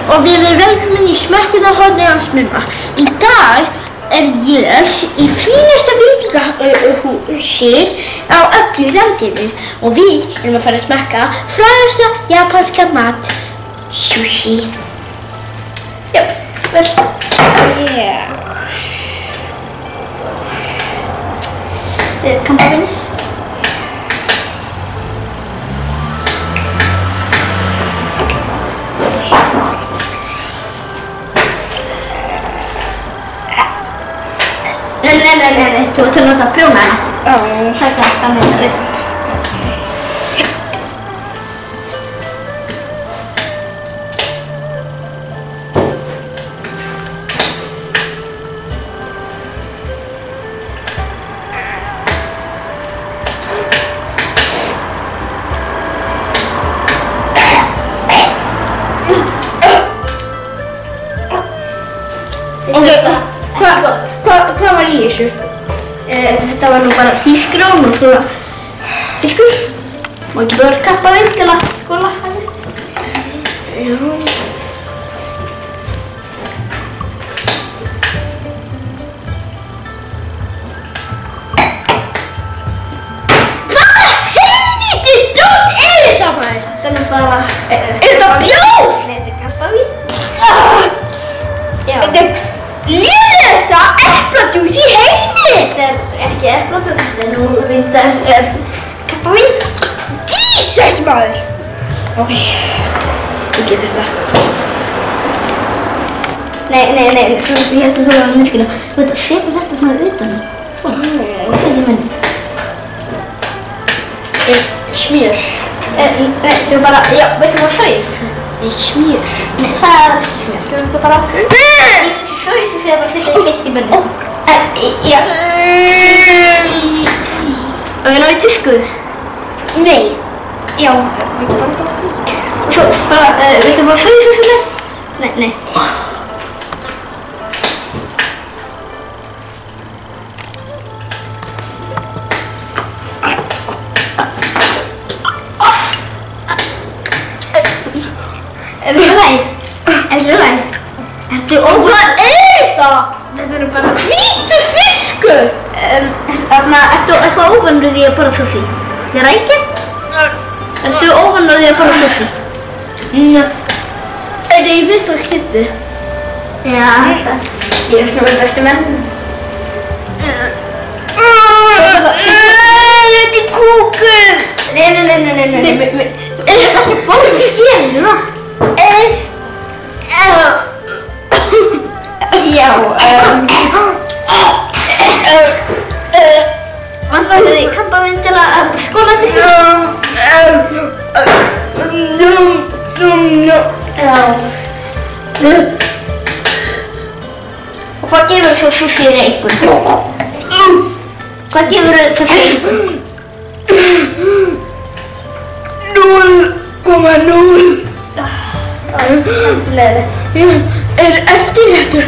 och verið velkomin í smekkunarhornið mumma. Í dag ég í fínasta veitingahúsi á öllu landinu og við erum að fara að smakka frægasta japanska mat, sushi. Já, vel. Kampavinnið. Nei, þú ert að nota prjóna hana. Já. Taka þetta með þetta upp. Hvað var í þessu? Þetta var nú bara hrísgrjón og svo fiskur. Má ekki bara kampavín til að skóla henni. Já. Hvaða helvíti dót þetta maður? Þetta nú bara... þetta bjór? Nei, þetta kampavín. Já. Lélegasta epladjús í heimi! Þetta ekki epladjús, þetta nú reyndar kampavín. Jesus maður! Ok, þú getur það. Nei, ég held að þú var að mjölkina. Þú veit að setja þetta svona utan. Svona, setja munni. Smjör. Nei, þú bara, já, veistu hvað sauð? Nei, smjör. Nei, það ekki smjör. Þú bara... Sauðis þú bara setja heitt í munni. Já. Og ég ná í tusku? Nei. Já. Og svo bara, viltu bara sauðis með? Nei. Er það læg? Ertu og hvað þetta? Þetta bara hvítur fiskur! Þarna, ertu eitthvað óvanur því að borða sushi? Þið rækja? Ertu óvanur því að borða sushi? Þetta í fyrsta skipti. Já, þetta. Ég svona bestu menn. Þetta er kúkur! Nei. Þú ert ekki að borða skélina. Já, vantar þið kampavín til að skóla þig? Já. Og hvað gefur svo sushi reikun? Hvað gefur þessu? 0,0. Leðilegt. Er eftirréttur?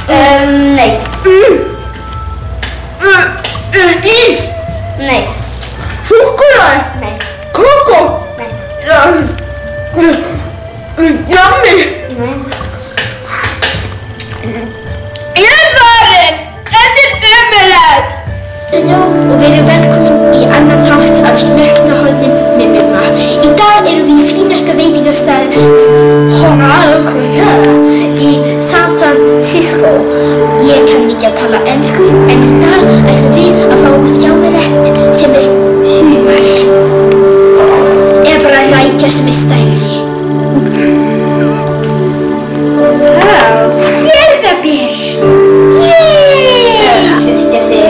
Nei. Ís? Nei. Súkkulaði? Nei. Kókó? Nei. Nammi? Nei. Ég er farin! Þetta er ömurlegt! Já, og verið velkomin í annan þátt af smekkunarhornið með mumma. Í dag erum við í fínasta veitingastað í San Francisco. Ég kann ekki að tala ensku, en í dag ætlum við að fá okkur djáfarétt sem er humar. Eða bara rækja sem er stærri. Hérðaber! Yey! Fyrst ég sé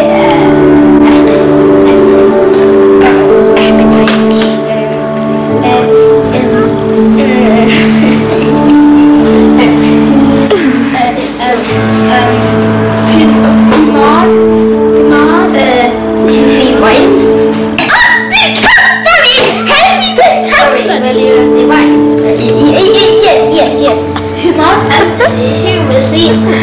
Yes. Humor and humor seafood.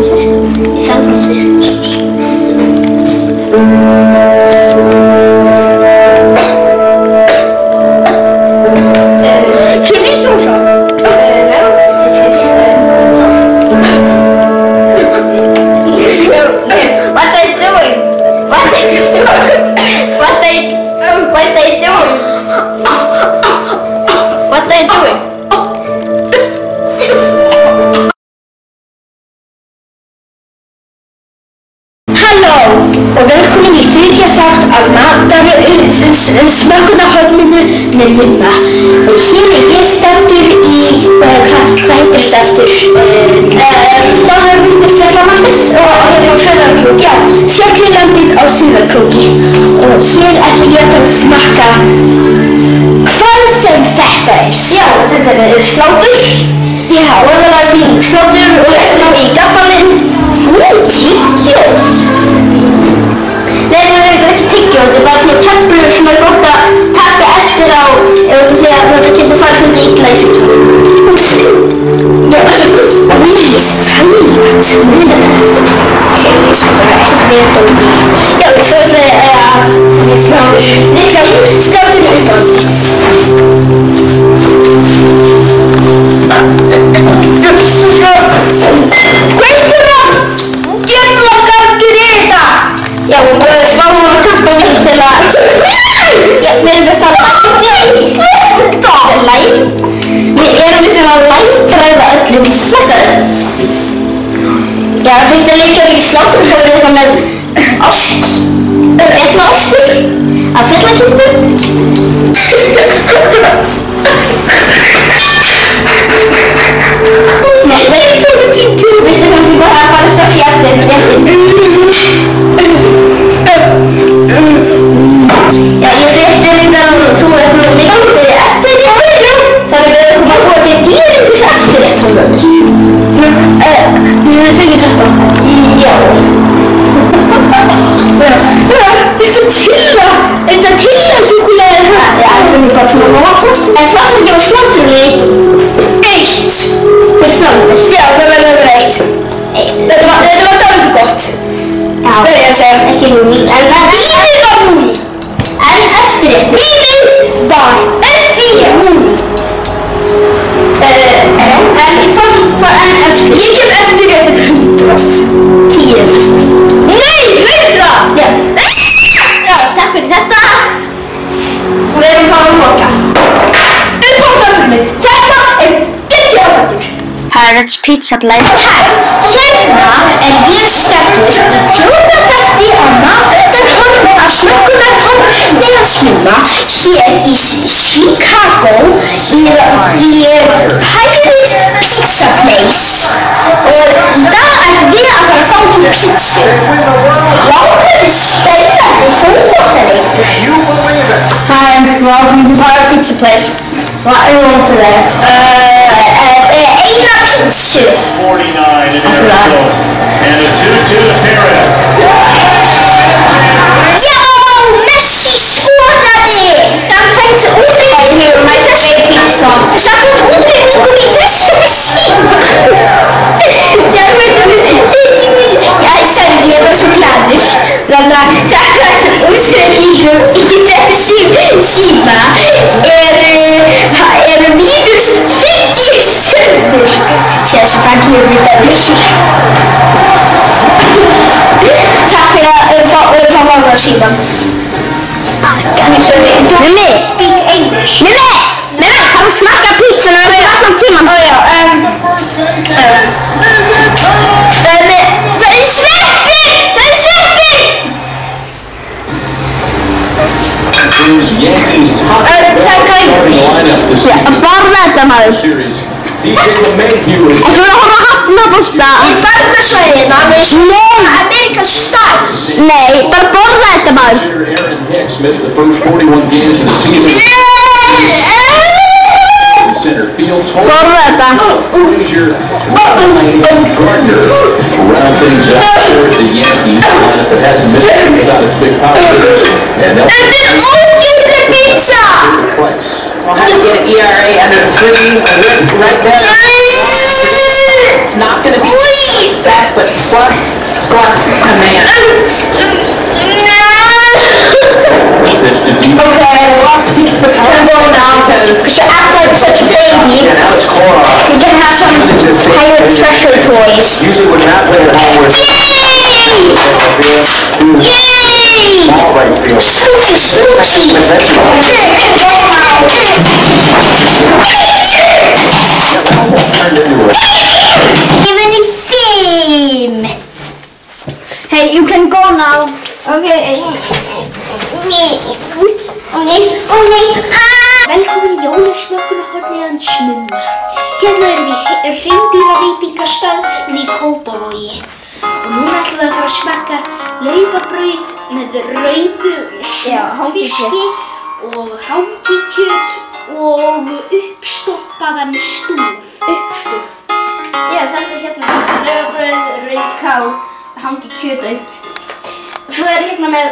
Francisco. Í San Francisco. Chili salsa? No, this is sauce. What are they doing? What are they doing? What are they doing? What are they doing? Halló og velkomin í þriðja þátt af smökkunarhorninu með Mumma. Og hér ég stendur í, hvað heitir þetta aftur? Norðurlandi Fjallalandið og Sauðárkróki. Já, Fjallalandið á Sauðárkróki. Og hér ætla ég að fara að smakka hvað sem þetta er. Já, þetta er slátur. Já, og það var fín slátur og þetta í gaffalinn. Tyggjó? Nei, það er ekki tyggjó, þetta er bara svona töflur sem er gott að taka eftir á ef þú segir að þetta getur farið svolítið illa í sig. Já, mjög fært. Ok, ég skal bara ekki vera dómi. Já, svo ætla ég að slátur uppáhaldið. Já, og sláum á kampum til að... Já, við erum best að Við erum best að læmbræða öllum smakkaður. Já, fyrst að leikja ekki slátur svo er þetta með ost. Fellaostur af fellakjötu. Nei, veit þú með tíku? Vistu kannski bara að fara strax í eftir réttin. Já, ég frétti reyndar að þú ert nú mikið fyrir eftirrétt. Þannig við erum að búa til dýrindis eftirrétt. Ég hef tekið þetta. Já. Viltu tilla? Er þetta tillasúkulega það? Já, þetta er bara svona nota. En hvað það ekki á sláturni? 1 fyrir slátur. Já, það verður breytt. Þetta var dálítið gott. Já, það er ég að segja. Ekki núni. En eftirréttur var núni. En eftirréttur. Núni var núni. En eftir. Ég gef eftirréttur 100. 10 næst. Nei, 100! Já. Já, takk fyrir þetta. Og við erum fara að borga. Uppáhaldsmatur minn. Þetta er geggjaður. Harald's Pizza Place. Hérna er ég stendur í 4. þætti á matarhorn af smökkunarhorni hans Mumma hér í Chicago í Pirate Pizza Place. Og í dag ætlum við að fara að fá okkur pizzu. Lágurði spennandi fótboltaleikur. Hi, welcome to Pirate Pizza Place. What do you want today? Eina pizzu. 49 in Arizona. And a 2-2 to Perez. Já, Messi skoraði! Það fætti útreikningum í fyrstu. Samkvæmt útreikningum í fyrstu Messi. Ég var svo glaður. Samkvæmt útreikningum í þessu síma eru mínus 50 sekundur. Sér svo fallið við það Messi. Takk fyrir að fá varða síman. Mummi, speak English. Mummi, kann du smakka pizzan og við allan tíman? Ó já, það er sveppir! Það er sveppir! Það er grænt. Já, borða þetta maður. Þú verður að horfa að hafnabolta. Í barndasvæðina með svona American style. Nei, bara borða þetta maður. Borða þetta. Þetta er ógeðsleg pizza. We'll have to get an ERA under 3 right there. It's not going to be that, but Okay, we'll have to use the Can go now. Because you act like such a baby. Yeah, now it's core off. We can have some pirate treasure toys. Usually when Matt played at home with small right field. Smoochie, smoochie. Give me fame. Hey, you can go now. Okay. Velkomin í jólasmökkunarhornið hans Mumma. Hérna erum við hreindýraveitingastað í Kópavogi. Og núna ætlum við að fara að smakka laufabrauð með rauðum fiski og hangikjöt og uppstoppaðan stúf. Uppstúf? Já, þetta er hérna laufabrauð, rauðkál, hangikjöt og uppstúf. Og svo er hérna með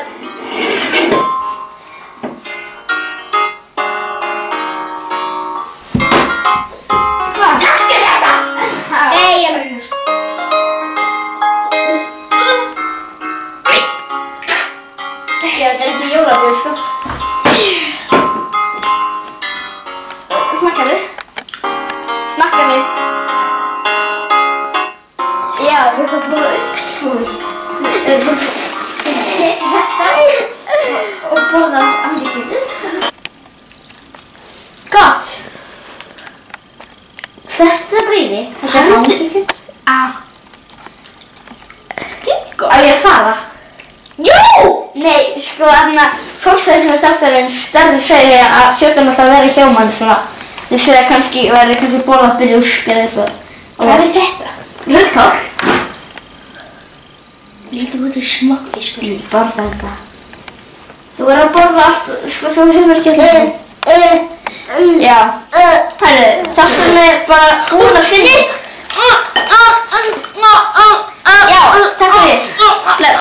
Já, þetta er ekki jólabrauð, sko. Smakkaðu. Smakkaðu. Já, þetta er bara uppstúf. Þetta og borða hangikjötið. Gott. Þetta er brauði. Þetta er hangikjöt. Á ég að fara? Jú! Nei, sko, fólkstæðisinn við þáttarins starði segja að sjötum alltaf að vera hjá mann svona. Þið segja kannski, verður kannski borða brjósk eða eitthvað. Hvað er þetta? Rauðkál. Lítur út í smokkfiskur. Ég borða þetta. Þú verður að borða allt, sko, þú hefur ekki alltaf. Já. Hæru, þáttarinn er bara hún að finna. Já, takk fyrir. Bless.